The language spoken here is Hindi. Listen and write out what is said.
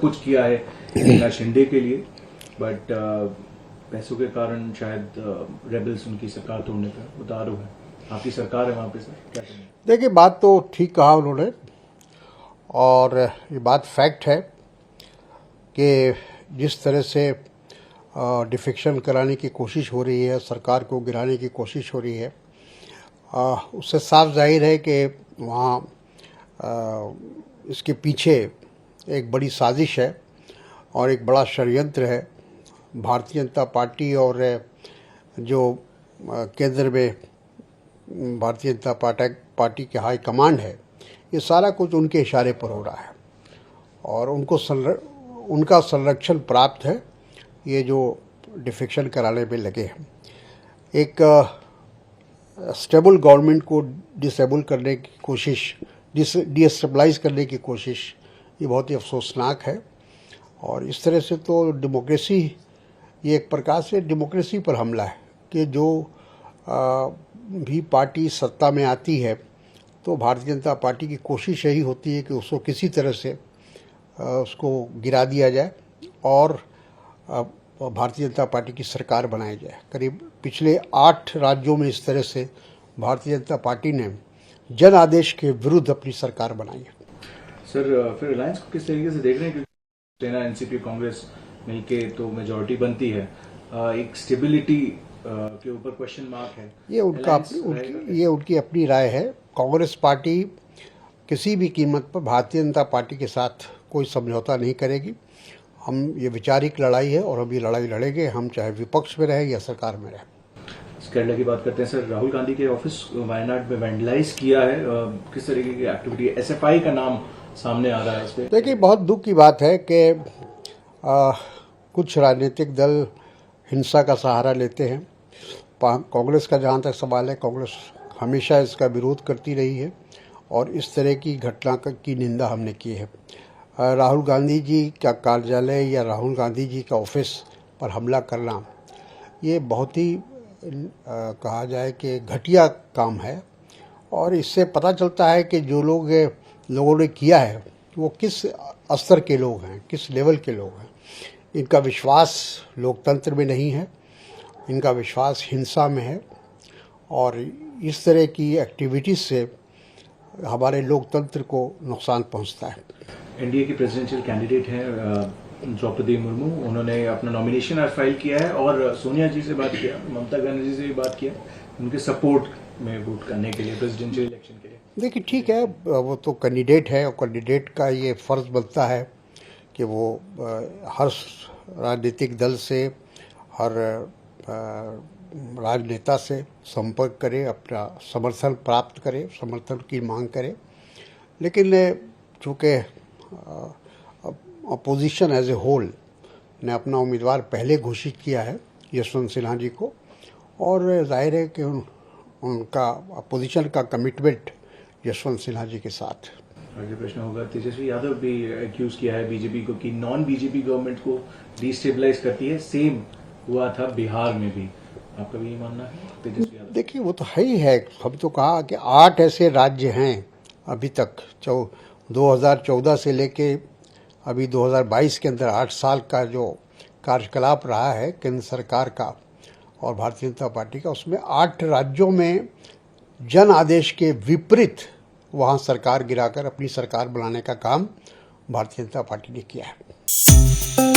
कुछ किया है एकनाथ शिंदे के लिए, बट पैसों के कारण शायद रेबल्स उनकी सरकार तोड़ने पर उतारू है। आपकी सरकार है वहाँ पे सर, क्या करें? देखिए, बात तो ठीक कहा उन्होंने, और ये बात फैक्ट है कि जिस तरह से डिफेक्शन कराने की कोशिश हो रही है, सरकार को गिराने की कोशिश हो रही है, उससे साफ जाहिर है कि वहाँ इसके पीछे एक बड़ी साजिश है और एक बड़ा षड्यंत्र है। भारतीय जनता पार्टी और जो केंद्र में भारतीय जनता पार्टी के हाई कमांड है, ये सारा कुछ उनके इशारे पर हो रहा है और उनका संरक्षण प्राप्त है ये जो डिफेक्शन कराने में लगे हैं। एक स्टेबल गवर्नमेंट को डिसेबल करने की कोशिश, डिस्टेबलाइज करने की कोशिश, ये बहुत ही अफसोसनाक है। और इस तरह से तो डेमोक्रेसी, ये एक प्रकार से डेमोक्रेसी पर हमला है कि जो भी पार्टी सत्ता में आती है तो भारतीय जनता पार्टी की कोशिश यही होती है कि उसको किसी तरह से उसको गिरा दिया जाए और भारतीय जनता पार्टी की सरकार बनाई जाए। करीब पिछले 8 राज्यों में इस तरह से भारतीय जनता पार्टी ने जन आदेश के विरुद्ध अपनी सरकार बनाई है। सर, फिर रिलायंस को किस तरीके से देख रहे हैं? क्योंकि सेना, एनसीपी, कांग्रेस मिलके तो मेजॉरिटी बनती है, एक स्टेबिलिटी के ऊपर क्वेश्चन मार्क है। ये उनकी अपनी राय है। कांग्रेस पार्टी किसी भी कीमत पर भारतीय जनता पार्टी के साथ कोई समझौता नहीं करेगी। हम ये वैचारिक लड़ाई है और हम ये लड़ाई लड़ेंगे, हम चाहे विपक्ष में रहें या सरकार में रहें। केरला की बात करते हैं सर, राहुल गांधी के ऑफिस वायनाड में वैंडलाइज किया है, किस तरीके की एक्टिविटी? एसएफआई का नाम सामने आ रहा है इस पे। देखिए, बहुत दुख की बात है कि कुछ राजनीतिक दल हिंसा का सहारा लेते हैं। कांग्रेस का जहाँ तक सवाल है, कांग्रेस हमेशा इसका विरोध करती रही है और इस तरह की घटना की निंदा हमने की है। राहुल गांधी जी का कार्यालय या राहुल गांधी जी का ऑफिस पर हमला करना, ये बहुत ही कहा जाए कि घटिया काम है और इससे पता चलता है कि जो लोगों ने किया है वो किस स्तर के लोग हैं, किस लेवल के लोग हैं। इनका विश्वास लोकतंत्र में नहीं है, इनका विश्वास हिंसा में है और इस तरह की एक्टिविटीज से हमारे लोकतंत्र को नुकसान पहुंचता है। एनडीए की प्रेसिडेंशियल कैंडिडेट हैं द्रौपदी मुर्मू, उन्होंने अपना नॉमिनेशन आज फाइल किया है और सोनिया जी से बात किया, ममता बनर्जी से भी बात किया उनके सपोर्ट में वोट करने के लिए प्रेसिडेंशियल इलेक्शन के लिए। देखिए, ठीक है, वो तो कैंडिडेट है और कैंडिडेट का ये फर्ज बनता है कि वो हर राजनीतिक दल से, हर राजनेता से संपर्क करे, अपना समर्थन प्राप्त करे, समर्थन की मांग करे। लेकिन चूँकि अपोजिशन एज ए होल ने अपना उम्मीदवार पहले घोषित किया है यशवंत सिन्हा जी को, और जाहिर है कि उनका अपोजिशन का कमिटमेंट यशवंत सिन्हा जी के साथ। आगे प्रश्न होगा, तेजस्वी यादव भी एक्यूज किया है बीजेपी को कि नॉन बीजेपी गवर्नमेंट को डिस्टेबलाइज करती है। सेम हुआ था बिहार में भी, आपका भी ये मानना है तेजस्वी यादव? देखिए, वो तो है ही है। हम तो कहा कि 8 ऐसे राज्य हैं अभी तक, 2014 से लेके अभी 2022 के अंदर 8 साल का जो कार्यकलाप रहा है केंद्र सरकार का और भारतीय जनता पार्टी का, उसमें 8 राज्यों में जन आदेश के विपरीत वहाँ सरकार गिराकर अपनी सरकार बनाने का काम भारतीय जनता पार्टी ने किया है।